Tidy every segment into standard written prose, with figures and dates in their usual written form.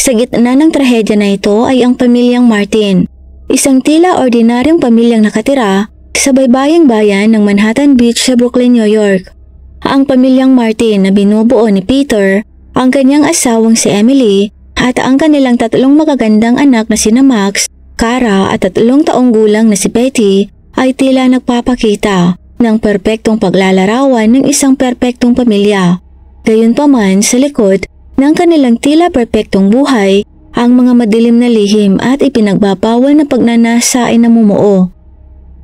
Sa gitna ng trahedya na ito ay ang pamilyang Martin, isang tila ordinaryong pamilyang nakatira sa baybaying bayan ng Manhattan Beach sa Brooklyn, New York. Ang pamilyang Martin na binubuo ni Peter, ang kanyang asawang si Emily, at ang kanilang tatlong magagandang anak na sina Max, Cara at 3 taong gulang na si Betty ay tila nagpapakita ng perpektong paglalarawan ng isang perpektong pamilya. Gayunpaman sa likod ng kanilang tila perpektong buhay, ang mga madilim na lihim at ipinagbabawal na pagnanasa ay namumuo.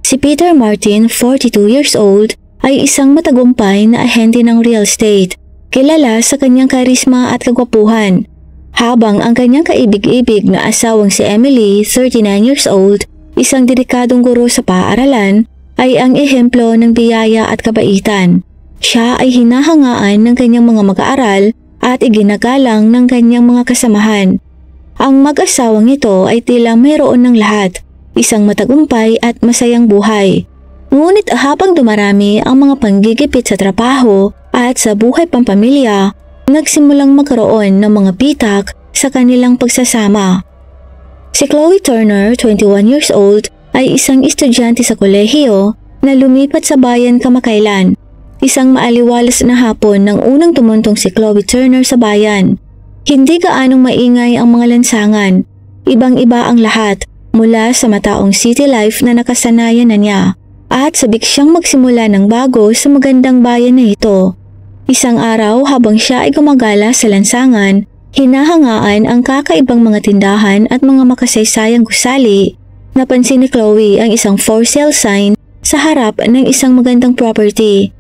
Si Peter Martin, 42 years old, ay isang matagumpay na ahente ng real estate, kilala sa kanyang karisma at kagwapuhan. Habang ang kanyang kaibig-ibig na asawang si Emily, 39 years old, isang dedikadong guro sa paaralan, ay ang ehemplo ng biyaya at kabaitan. Siya ay hinahangaan ng kanyang mga mag-aaral at iginagalang ng kanyang mga kasamahan. Ang mag-asawang ito ay tila mayroon ng lahat, isang matagumpay at masayang buhay. Ngunit habang dumarami ang mga panggigipit sa trabaho at sa buhay pampamilya, nagsimulang magkaroon ng mga pitak sa kanilang pagsasama. Si Chloe Turner, 21 years old, ay isang estudyante sa kolehiyo na lumipat sa bayan kamakailan. Isang maaliwalas na hapon nang unang tumuntong si Chloe Turner sa bayan. Hindi gaanong maingay ang mga lansangan. Ibang-iba ang lahat mula sa mataong city life na nakasanayan na niya at sabik siyang magsimula ng bago sa magandang bayan na ito. Isang araw habang siya ay gumagala sa lansangan, hinahangaan ang kakaibang mga tindahan at mga makasaysayang gusali. Napansin ni Chloe ang isang for sale sign sa harap ng isang magandang property.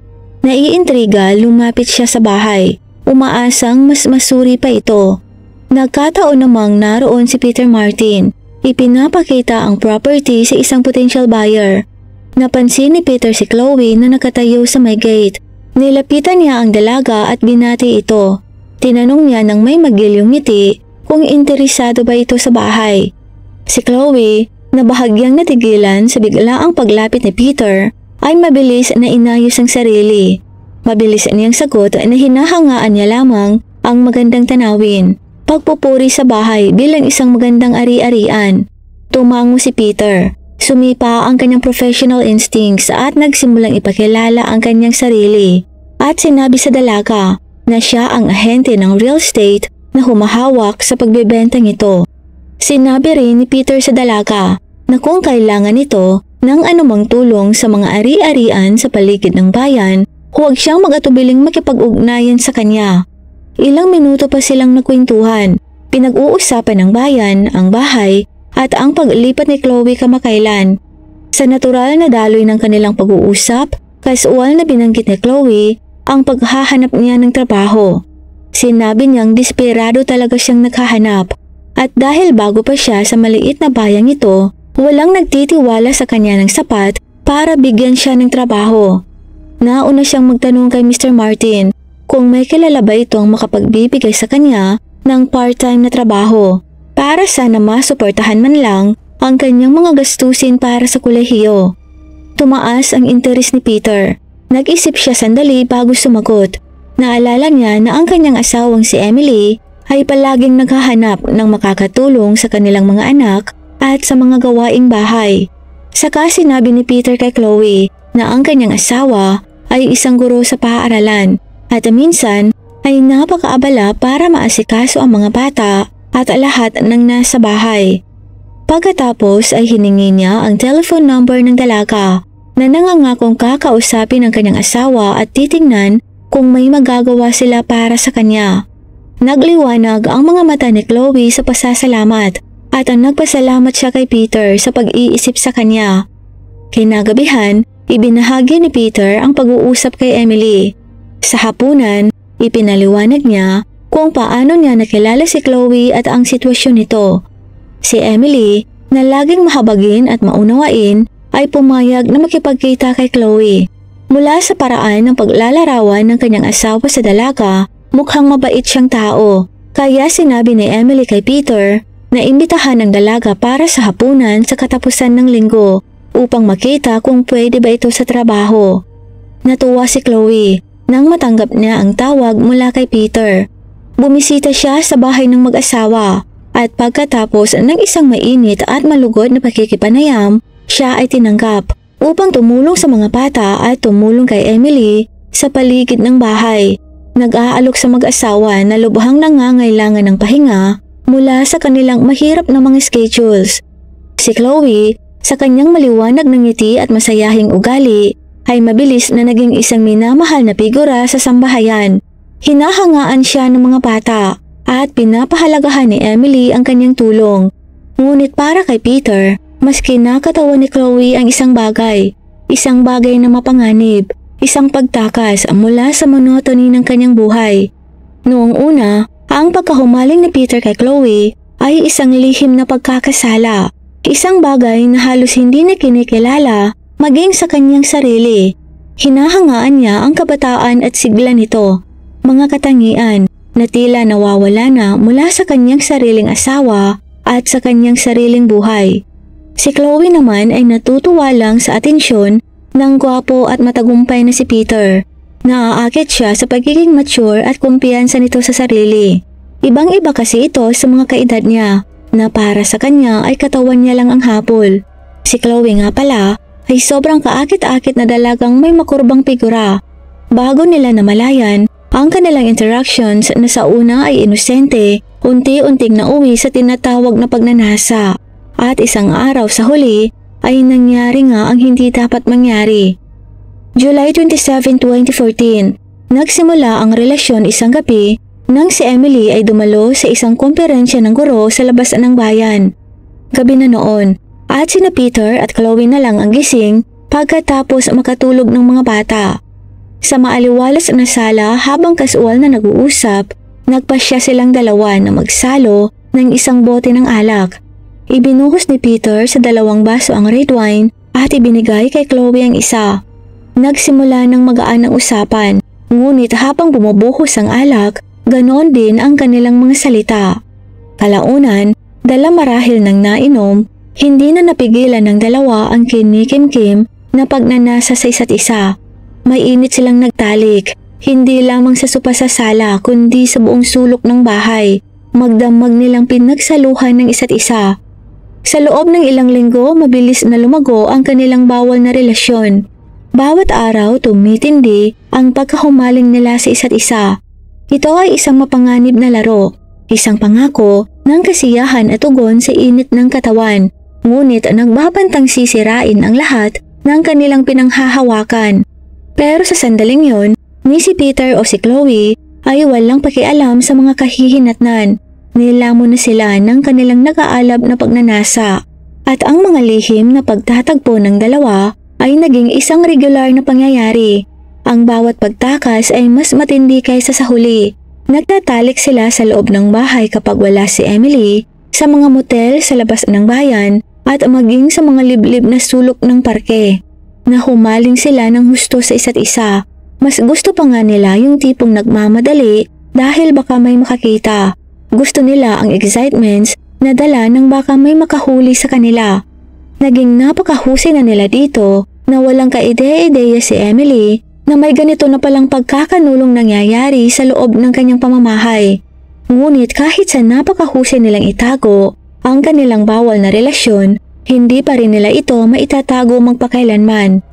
Naiintriga, lumapit siya sa bahay, umaasang mas masuri pa ito. Nagkataon namang naroon si Peter Martin. Ipinapakita ang property sa isang potential buyer. Napansin ni Peter si Chloe na nakatayo sa may gate. Nilapitan niya ang dalaga at binati ito. Tinanong niya ng may magilyong ngiti kung interesado ba ito sa bahay. Si Chloe, na bahagyang natigilan sa biglaang paglapit ni Peter, ay mabilis na inayos ang sarili. Mabilis niyang sagot na hinahangaan niya lamang ang magandang tanawin. Pagpupuri sa bahay bilang isang magandang ari-arian. Tumango si Peter. Sumipa ang kanyang professional instincts at nagsimulang ipakilala ang kanyang sarili. At sinabi sa dalaga na siya ang ahente ng real estate na humahawak sa pagbebentang ito. Sinabi rin ni Peter sa dalaga na kung kailangan nito ng anumang tulong sa mga ari-arian sa paligid ng bayan, huwag siyang mag-atubiling makipag-ugnayan sa kanya. Ilang minuto pa silang nagkwentuhan. Pinag-uusapan ng bayan, ang bahay, at ang paglipat ni Chloe kamakailan. Sa natural na daloy ng kanilang pag-uusap, kasual na binanggit ni Chloe ang paghahanap niya ng trabaho. Sinabi niyang desperado talaga siyang naghahanap at dahil bago pa siya sa maliit na bayang ito, walang nagtitiwala sa kanya ng sapat para bigyan siya ng trabaho. Nauna siyang magtanong kay Mr. Martin kung may kilala ba itong makapagbibigay sa kanya ng part-time na trabaho para sana masuportahan man lang ang kanyang mga gastusin para sa kolehiyo. Tumaas ang interes ni Peter. Nag-isip siya sandali bago sumagot. Naalala niya na ang kanyang asawang si Emily ay palaging naghahanap ng makakatulong sa kanilang mga anak at sa mga gawaing bahay. Saka sinabi ni Peter kay Chloe na ang kanyang asawa ay isang guro sa paaralan at minsan ay napakaabala para maasikaso ang mga bata at lahat ng nasa bahay. Pagkatapos ay hiningi niya ang telephone number ng dalaga na nangangakong kakausapin ang kanyang asawa at titingnan kung may magagawa sila para sa kanya. Nagliwanag ang mga mata ni Chloe sa pasasalamat at ang nagpasalamat siya kay Peter sa pag-iisip sa kanya. Kinagabihan, ibinahagi ni Peter ang pag-uusap kay Emily. Sa hapunan, ipinaliwanag niya kung paano niya nakilala si Chloe at ang sitwasyon nito. Si Emily, na laging mahabagin at maunawain, ay pumayag na makipagkita kay Chloe. Mula sa paraan ng paglalarawan ng kanyang asawa sa dalaga, mukhang mabait siyang tao. Kaya sinabi ni Emily kay Peter na imbitahan ng dalaga para sa hapunan sa katapusan ng linggo upang makita kung pwede ba ito sa trabaho. Natuwa si Chloe nang matanggap niya ang tawag mula kay Peter. Bumisita siya sa bahay ng mag-asawa at pagkatapos ng isang mainit at malugod na pakikipanayam, siya ay tinanggap upang tumulong sa mga bata at tumulong kay Emily sa paligid ng bahay. Nag-aalok sa mag-asawa na lubhang nangangailangan ng pahinga mula sa kanilang mahirap na mga schedules. Si Chloe, sa kanyang maliwanag na ngiti at masayahing ugali, ay mabilis na naging isang minamahal na figura sa sambahayan. Hinahangaan siya ng mga bata at pinapahalagahan ni Emily ang kanyang tulong. Ngunit para kay Peter, mas kinakatawan ni Chloe ang isang bagay na mapanganib, isang pagtakas mula sa monotony ng kanyang buhay. Noong una, ang pagkahumaling ni Peter kay Chloe ay isang lihim na pagkakasala, isang bagay na halos hindi na kinikilala maging sa kanyang sarili. Hinahangaan niya ang kabataan at sigla nito, mga katangian na tila nawawala na mula sa kanyang sariling asawa at sa kanyang sariling buhay. Si Chloe naman ay natutuwa lang sa atensyon ng gwapo at matagumpay na si Peter. Naaakit siya sa pagiging mature at kumpiyansa nito sa sarili. Ibang-iba kasi ito sa mga kaedad niya na para sa kanya ay katawan niya lang ang habol. Si Chloe nga pala ay sobrang kaakit-akit na dalagang may makurbang figura. Bago nila namalayan, ang kanilang interactions na sa una ay inosente, unti-unting nauwi sa tinatawag na pagnanasa. At isang araw sa huli ay nangyari nga ang hindi dapat mangyari. July 27, 2014, nagsimula ang relasyon isang gabi nang si Emily ay dumalo sa isang komperensya ng guro sa labas ng bayan. Gabi na noon at sina Peter at Chloe na lang ang gising pagkatapos makatulog ng mga bata. Sa maaliwalas na sala habang kasual na nag-uusap, nagpasya silang dalawa na magsalo ng isang bote ng alak. Ibinuhos ni Peter sa 2 baso ang red wine at ibinigay kay Chloe ang isa. Nagsimula ng magaan ang usapan, ngunit habang bumubuhos ang alak, ganon din ang kanilang mga salita. Kalaunan, dala marahil ng nainom, hindi na napigilan ng dalawa ang kinikim-kim na pagnanasa sa isa't isa. Mainit silang nagtalik, hindi lamang sa sopa sa sala kundi sa buong sulok ng bahay. Magdamag nilang pinagsaluhan ng isa't isa. Sa loob ng ilang linggo, mabilis na lumago ang kanilang bawal na relasyon. Bawat araw tumitindi ang pagkahumaling nila sa isa't isa. Ito ay isang mapanganib na laro, isang pangako ng kasiyahan at tugon sa init ng katawan. Ngunit nagbabantang sisirain ang lahat ng kanilang pinanghahawakan. Pero sa sandaling yon, ni si Peter o si Chloe ay walang pakialam sa mga kahihinatnan. Nilamon na sila ng kanilang nag-aalab na pagnanasa at ang mga lihim na pagtatagpo ng dalawa ay naging isang regular na pangyayari. Ang bawat pagtakas ay mas matindi kaysa sa huli. Nagtatalik sila sa loob ng bahay kapag wala si Emily, sa mga motel sa labas ng bayan at maging sa mga liblib na sulok ng parke. Nahumaling sila ng husto sa isa't isa. Mas gusto pa nga nila yung tipong nagmamadali dahil baka may makakita. Gusto nila ang excitements na dala ng baka may makahuli sa kanila. Naging napakahusay na nila dito na walang kaide-ideya si Emily na may ganito na palang pagkakanulong nangyayari sa loob ng kanyang pamamahay. Ngunit kahit sa napakahusay nilang itago ang kanilang bawal na relasyon, hindi pa rin nila ito maitatago magpakailanman.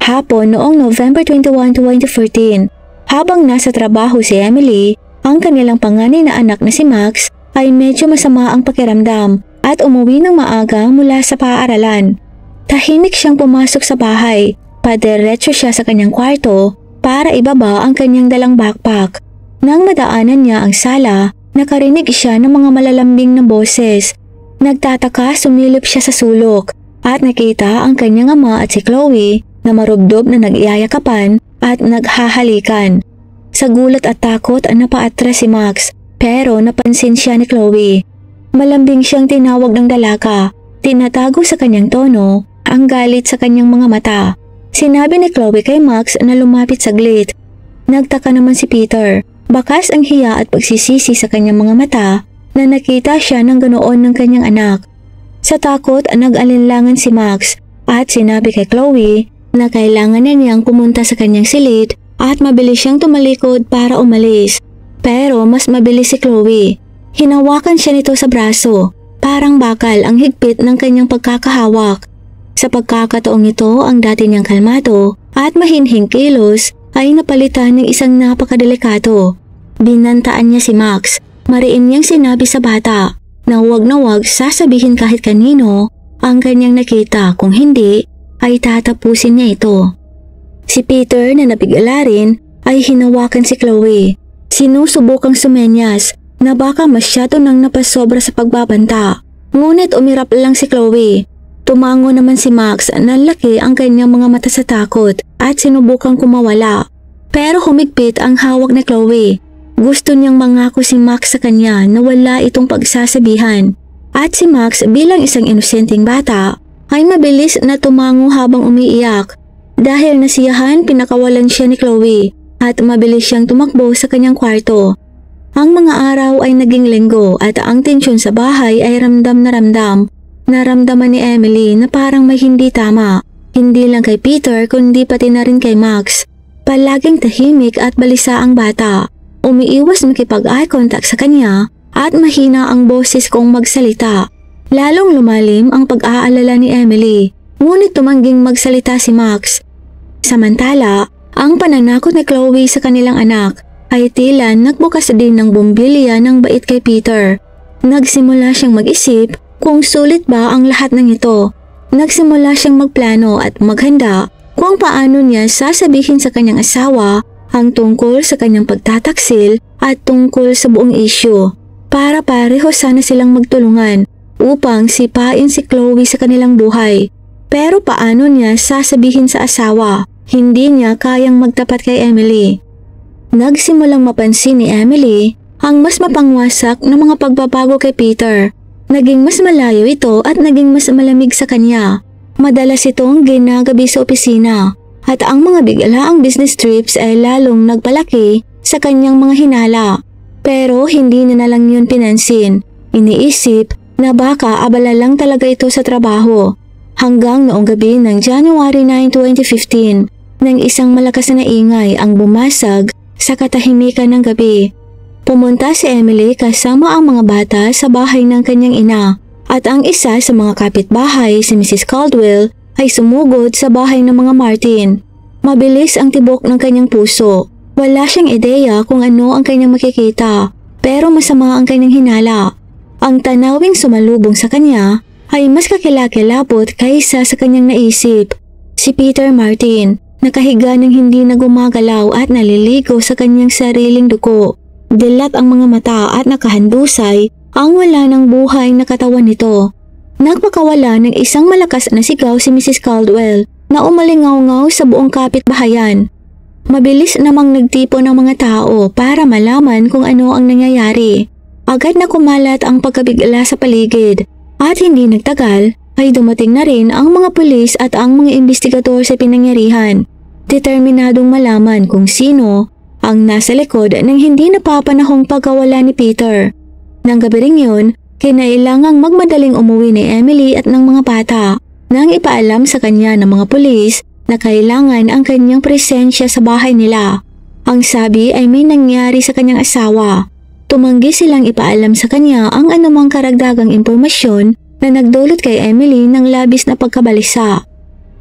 Hapon noong November 21, 2014, habang nasa trabaho si Emily, ang kanilang panganay na anak na si Max ay medyo masama ang pakiramdam at umuwi ng maaga mula sa paaralan. Tahimik siyang pumasok sa bahay, padiretso siya sa kanyang kwarto para ibaba ang kanyang dalang backpack. Nang madaanan niya ang sala, nakarinig siya ng mga malalambing na boses. Nagtataka, sumilip siya sa sulok at nakita ang kanyang ama at si Chloe na marubdob na nag-iyayakapan at naghahalikan. Sa gulat at takot napaatras si Max pero napansin siya ni Chloe. Malambing siyang tinawag ng dalaga, tinatago sa kanyang tono ang galit sa kanyang mga mata. Sinabi ni Chloe kay Max na lumapit saglit. Nagtaka naman si Peter, bakas ang hiya at pagsisisi sa kanyang mga mata na nakita siya ng ganoon ng kanyang anak. Sa takot nag-alinlangan si Max at sinabi kay Chloe na kailangan na niyang pumunta sa kanyang silid at mabilis siyang tumalikod para umalis. Pero mas mabilis si Chloe. Hinawakan siya nito sa braso. Parang bakal ang higpit ng kanyang pagkakahawak. Sa pagkakataong ito, ang dati niyang kalmado at mahinhing kilos ay napalitan ng isang napakadelikato. Binantaan niya si Max. Mariin niyang sinabi sa bata na huwag sasabihin kahit kanino ang kanyang nakita, kung hindi ay tatapusin niya ito. Si Peter na nabigala rin ay hinawakan si Chloe. Sinusubukang sumenyas na baka masyado nang napasobra sa pagbabanta. Ngunit umirap lang si Chloe. Tumango naman si Max na laki ang kanyang mga mata sa takot at sinubukang kumawala. Pero humigpit ang hawak ni Chloe. Gusto niyang mangako si Max sa kanya na wala itong pagsasabihan. At si Max bilang isang inosenteng bata ay mabilis na tumango habang umiiyak. Dahil nasiyahan, pinakawalan siya ni Chloe at mabilis siyang tumakbo sa kanyang kwarto. Ang mga araw ay naging linggo at ang tensyon sa bahay ay ramdam na ramdam. Naramdaman ni Emily na parang may hindi tama. Hindi lang kay Peter kundi pati na rin kay Max. Palaging tahimik at balisa ang bata. Umiiwas makipag-eye contact sa kanya at mahina ang boses kung magsalita. Lalong lumalim ang pag-aalala ni Emily, ngunit tumangging magsalita si Max. Samantala, ang pananakot ni Chloe sa kanilang anak ay tila nagbukas din ng bumbilya ng bait kay Peter. Nagsimula siyang mag-isip kung sulit ba ang lahat ng ito. Nagsimula siyang magplano at maghanda kung paano niya sasabihin sa kanyang asawa ang tungkol sa kanyang pagtataksil at tungkol sa buong isyu. Para pareho sana silang magtulungan upang sipain si Chloe sa kanilang buhay. Pero paano niya sasabihin sa asawa? Hindi niya kayang magtapat kay Emily. Nagsimulang mapansin ni Emily ang mas mapangwasak na mga pagbabago kay Peter. Naging mas malayo ito at naging mas malamig sa kanya. Madalas itong ginagabi sa opisina at ang mga biglaang business trips ay lalong nagpalaki sa kanyang mga hinala. Pero hindi na lang yun pinansin. Iniisip na baka abala lang talaga ito sa trabaho. Hanggang noong gabi ng January 9, 2015, nang isang malakas na ingay ang bumasag sa katahimikan ng gabi. Pumunta si Emily kasama ang mga bata sa bahay ng kanyang ina at ang isa sa mga kapitbahay, si Mrs. Caldwell, ay sumugod sa bahay ng mga Martin. Mabilis ang tibok ng kanyang puso. Wala siyang ideya kung ano ang kanyang makikita, pero masama ang kanyang hinala. Ang tanawing sumalubong sa kanya ay mas kakilakilabot kaysa sa kanyang naisip. Si Peter Martin, nakahiga ng hindi na gumagalaw at naliligo sa kanyang sariling dugo. Dilat ang mga mata at nakahandusay ang wala ng buhay na katawan nito. Nagpakawala ng isang malakas na sigaw si Mrs. Caldwell na umalingaw-ngaw sa buong kapitbahayan. Mabilis namang nagtipo ng mga tao para malaman kung ano ang nangyayari. Agad na kumalat ang pagkabigla sa paligid at hindi nagtagal ay dumating na rin ang mga pulis at ang mga investigador sa pinangyarihan. Determinadong malaman kung sino ang nasa likod ng hindi napapanahong pagkawala ni Peter. Nang gabi ring yun, kinailangang magmadaling umuwi ni Emily at ng mga bata nang ipaalam sa kanya ng mga pulis na kailangan ang kanyang presensya sa bahay nila. Ang sabi ay may nangyari sa kanyang asawa. Tumanggi silang ipaalam sa kanya ang anumang karagdagang impormasyon na nagdulot kay Emily ng labis na pagkabalisa.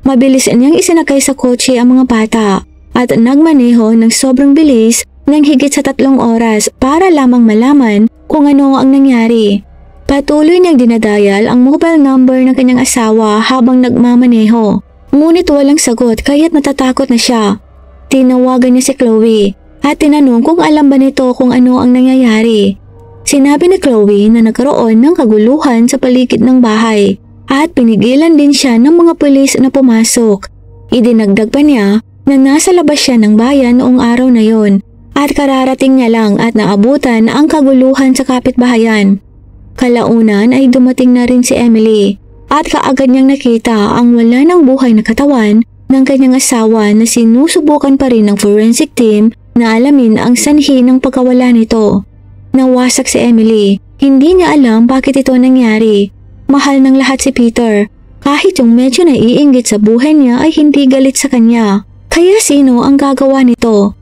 Mabilis niyang isinakay sa kotse ang mga bata at nagmaneho ng sobrang bilis ng higit sa 3 oras para lamang malaman kung ano ang nangyari. Patuloy niyang dinadayal ang mobile number ng kanyang asawa habang nagmamaneho. Ngunit walang sagot kaya't natatakot na siya. Tinawagan niya si Chloe at tinanong kung alam ba nito kung ano ang nangyayari. Sinabi ni Chloe na nagkaroon ng kaguluhan sa paligid ng bahay at pinigilan din siya ng mga pulis na pumasok. Idinagdag pa niya na nasa labas siya ng bayan noong araw na yon at kararating niya lang at naabutan ang kaguluhan sa kapitbahayan. Kalaunan ay dumating na rin si Emily at kaagad niyang nakita ang wala ng buhay na katawan ng kanyang asawa na sinusubukan pa rin ng forensic team na alamin ang sanhi ng pagkawala nito. Nawasak si Emily. Hindi niya alam bakit ito nangyari. Mahal ng lahat si Peter. Kahit yung medyo naiinggit sa buhay niya ay hindi galit sa kanya. Kaya sino ang gagawa nito?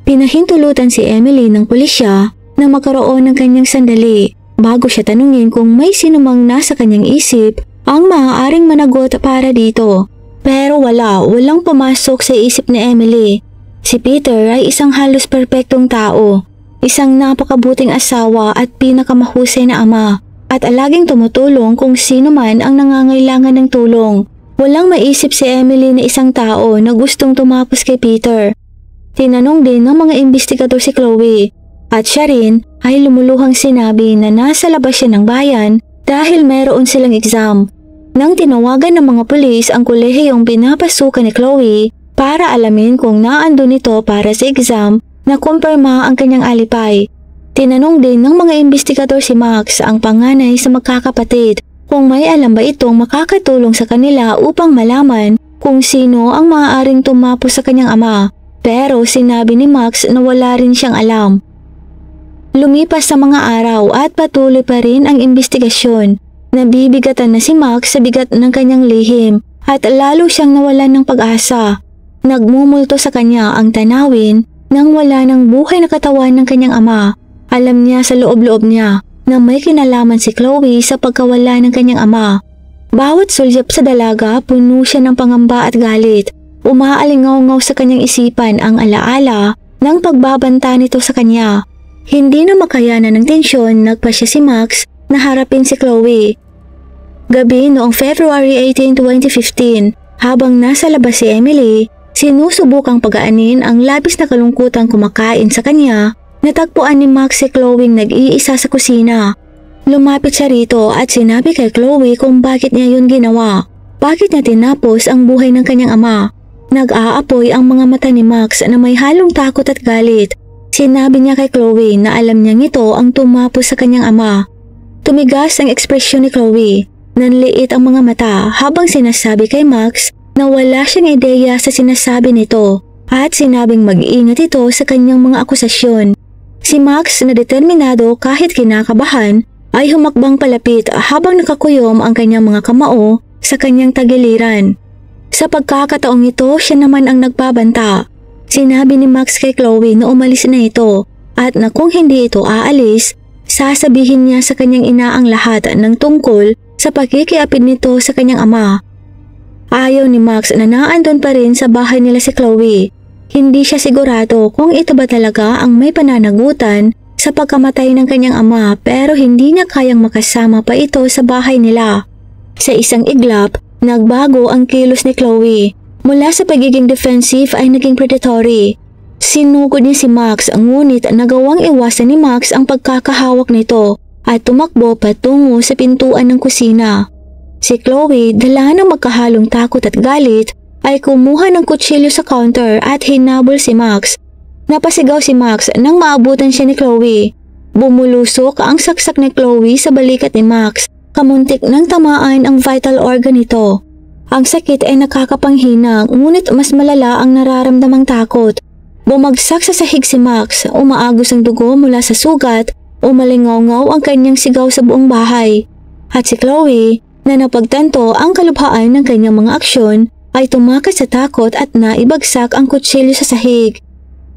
Pinahintulutan si Emily ng pulisya na magkaroon ng kanyang sandali bago siya tanungin kung may sinumang nasa kanyang isip ang maaaring managot para dito. Pero walang pumasok sa isip ni Emily. Si Peter ay isang halos perpektong tao, isang napakabuting asawa at pinakamahusay na ama, at laging tumutulong kung sino man ang nangangailangan ng tulong. Walang maisip si Emily na isang tao na gustong tumapos kay Peter. Tinanong din ng mga imbestigador si Chloe at siya rin ay lumuluhang sinabi na nasa labas siya ng bayan dahil mayroon silang exam. Nang tinawagan ng mga pulis ang kolehiyong pinapasukan ni Chloe para alamin kung naandun ito para sa exam, nakumpirma ang kanyang alipay. Tinanong din ng mga imbestigador si Max, ang panganay sa magkakapatid, kung may alam ba itong makakatulong sa kanila upang malaman kung sino ang maaaring tumapos sa kanyang ama. Pero sinabi ni Max na wala rin siyang alam. Lumipas sa mga araw at patuloy pa rin ang imbestigasyon. Nabibigatan na si Max sa bigat ng kanyang lihim at lalo siyang nawalan ng pag-asa. Nagmumulto sa kanya ang tanawin nang wala ng buhay na katawan ng kanyang ama. Alam niya sa loob-loob niya na may kinalaman si Chloe sa pagkawala ng kanyang ama. Bawat sulyap sa dalaga puno siya ng pangamba at galit. Umaalingaw-ngaw sa kanyang isipan ang alaala ng pagbabanta nito sa kanya. Hindi na makayanan ng tensyon, nagpasya si Max na harapin si Chloe. Gabi noong February 18, 2015, habang nasa labas si Emily, sinusubukang pagaanin ang labis na kalungkutang kumakain sa kanya, natagpuan ni Max si Chloe nag-iisa sa kusina. Lumapit siya rito at sinabi kay Chloe kung bakit niya yun ginawa. Bakit niya tinapos ang buhay ng kanyang ama? Nag-aapoy ang mga mata ni Max na may halong takot at galit. Sinabi niya kay Chloe na alam niyang ito ang tumapos sa kanyang ama. Tumigas ang ekspresyon ni Chloe. Nanliit ang mga mata habang sinasabi kay Max na wala siyang ideya sa sinasabi nito at sinabing mag-iingat ito sa kanyang mga akusasyon. Si Max na determinado kahit kinakabahan ay humakbang palapit habang nakakuyom ang kanyang mga kamao sa kanyang tagiliran. Sa pagkakataong ito, siya naman ang nagbabanta. Sinabi ni Max kay Chloe na umalis na ito at na kung hindi ito aalis, sasabihin niya sa kanyang ina ang lahat ng tungkol sa pagkikiapid nito sa kanyang ama. Ayaw ni Max na naandun pa rin sa bahay nila si Chloe. Hindi siya sigurado kung ito ba talaga ang may pananagutan sa pagkamatay ng kanyang ama, pero hindi niya kayang makasama pa ito sa bahay nila. Sa isang iglap, nagbago ang kilos ni Chloe. Mula sa pagiging defensive ay naging predatory. Sinugod niya si Max, ngunit nagawang iwasan ni Max ang pagkakahawak nito at tumakbo patungo sa pintuan ng kusina. Si Chloe, dala ng magkahalong takot at galit, ay kumuha ng kutsilyo sa counter at hinabol si Max. Napasigaw si Max nang maabutan siya ni Chloe. Bumulusok ang saksak ni Chloe sa balikat ni Max. Kamuntik nang tamaan ang vital organ nito. Ang sakit ay nakakapanghina, ngunit mas malala ang nararamdamang takot. Bumagsak sa sahig si Max, umaagos ang dugo mula sa sugat, umalingaw-ngaw ang kanyang sigaw sa buong bahay. At si Chloe, na napagtanto ang kalubhaan ng kanyang mga aksyon, ay tumakas sa takot at naibagsak ang kutsilyo sa sahig.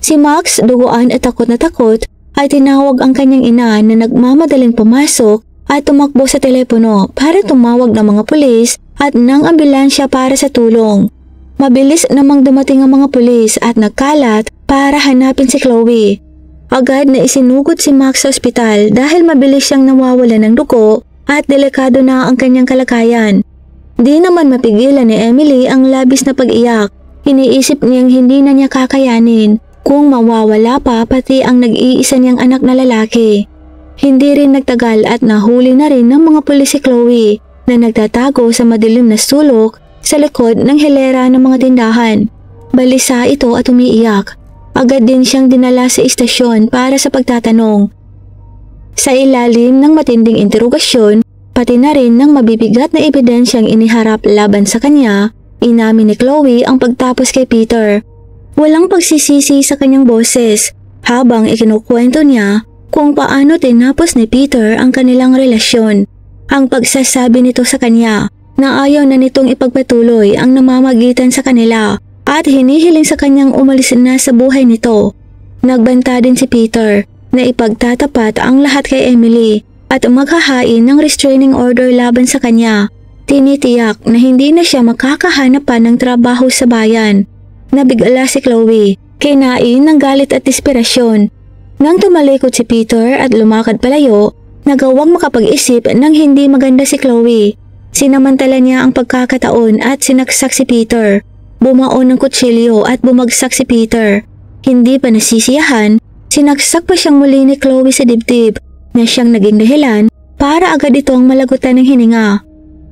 Si Max, duguan at takot na takot, ay tinawag ang kanyang ina na nagmamadaling pumasok at tumakbo sa telepono para tumawag ng mga pulis at ng ambulansya para sa tulong. Mabilis namang dumating ang mga pulis at nagkalat para hanapin si Chloe. Agad na isinugod si Max sa ospital dahil mabilis siyang nawawalan ng dugo at delikado na ang kanyang kalagayan. Di naman mapigilan ni Emily ang labis na pag-iyak. Iniisip niyang hindi na niya kakayanin kung mawawala pa pati ang nag-iisa niyang anak na lalaki. Hindi rin nagtagal at nahuli na rin ng mga pulis si Chloe na nagtatago sa madilim na sulok sa likod ng hilera ng mga tindahan. Balisa ito at umiiyak. Agad din siyang dinala sa istasyon para sa pagtatanong. Sa ilalim ng matinding interogasyon, pati na rin ng mabibigat na ebidensyang iniharap laban sa kanya, inamin ni Chloe ang pagtapos kay Peter. Walang pagsisisi sa kanyang boses habang ikinukwento niya kung paano tinapos ni Peter ang kanilang relasyon. Ang pagsasabi nito sa kanya na ayaw na nitong ipagpatuloy ang namamagitan sa kanila at hinihiling sa kanyang umalis na sa buhay nito. Nagbanta din si Peter na ipagtatapat ang lahat kay Emily at maghahain ng restraining order laban sa kanya. Tinitiyak na hindi na siya makakahanap pa ng trabaho sa bayan. Nabigala si Chloe, kinain ng galit at desperasyon. Nang tumalikod si Peter at lumakad palayo, nagawang makapag-isip ng hindi maganda si Chloe. Sinamantala niya ang pagkakataon at sinaksak si Peter. Bumaon ng kutsilyo at bumagsak si Peter. Hindi pa nasisiyahan, sinaksak pa siyang muli ni Chloe sa dibdib na siyang naging dahilan para agad itong malagutan ng hininga.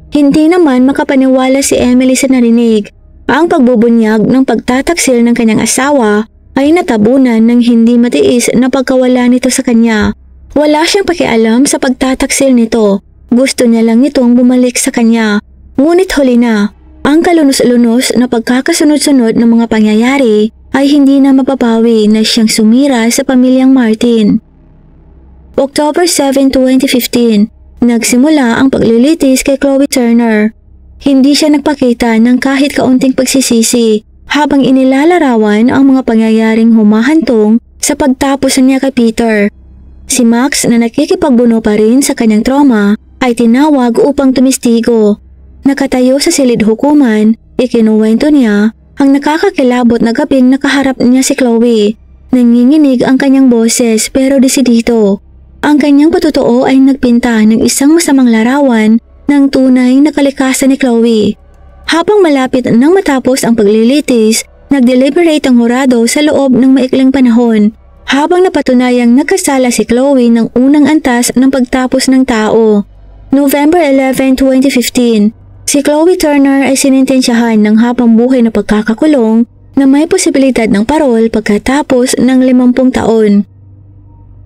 Hindi naman makapaniwala si Emily sa narinig. Ang pagbubunyag ng pagtataksil ng kanyang asawa ay natabunan ng hindi matiis na pagkawala nito sa kanya. Wala siyang pakialam sa pagtataksil nito. Gusto niya lang itong bumalik sa kanya. Ngunit huli na. Ang kalunos-lunos na pagkakasunod-sunod ng mga pangyayari ay hindi na mapapawi na siyang sumira sa pamilyang Martin. October 7, 2015, nagsimula ang paglilitis kay Chloe Turner. Hindi siya nagpakita ng kahit kaunting pagsisisi habang inilalarawan ang mga pangyayaring humahantong sa pagtapos niya kay Peter. Si Max na nakikipagbuno pa rin sa kanyang trauma ay tinawag upang tumistigo. Nakatayo sa silid hukuman, ikinuwento niya ang nakakakilabot na gabing nakaharap niya si Chloe. Nanginginig ang kanyang boses pero desidido. Ang kanyang patotoo ay nagpinta ng isang masamang larawan ng tunay na kalikasan ni Chloe. Habang malapit nang matapos ang paglilitis, nag-deliberate ang hurado sa loob ng maikling panahon. Habang napatunayang nagkasala si Chloe ng unang antas ng pagtapos ng tao. November 11, 2015, si Chloe Turner ay sinintensyahan ng habang buhay na pagkakakulong na may posibilidad ng parol pagkatapos ng 50 taon.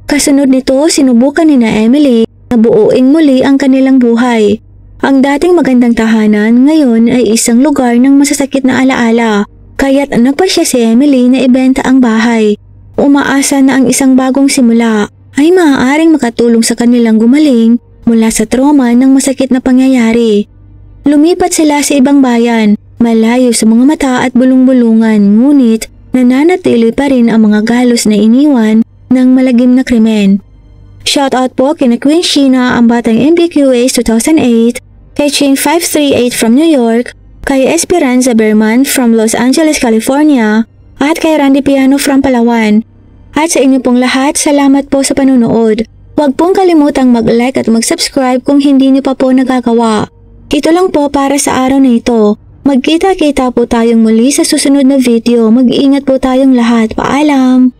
Kasunod nito, sinubukan ni na Emily na buuing muli ang kanilang buhay. Ang dating magandang tahanan ngayon ay isang lugar ng masasakit na alaala, kaya't nagpasya si Emily na ibenta ang bahay. Umaasa na ang isang bagong simula ay maaaring makatulong sa kanilang gumaling mula sa trauma ng masakit na pangyayari. Lumipat sila sa ibang bayan, malayo sa mga mata at bulong-bulungan, ngunit nananatili pa rin ang mga galos na iniwan ng malagim na krimen. Shoutout po kina Queen Sheena, ang batang MBQAs 2008, kay Chain 538 from New York, kay Esperanza Berman from Los Angeles, California, at kay Randy Piano from Palawan. At sa inyo pong lahat, salamat po sa panunood. Huwag pong kalimutang mag-like at mag-subscribe kung hindi niyo pa po nagagawa. Ito lang po para sa araw na ito. Magkita-kita po tayong muli sa susunod na video. Mag-iingat po tayong lahat. Paalam!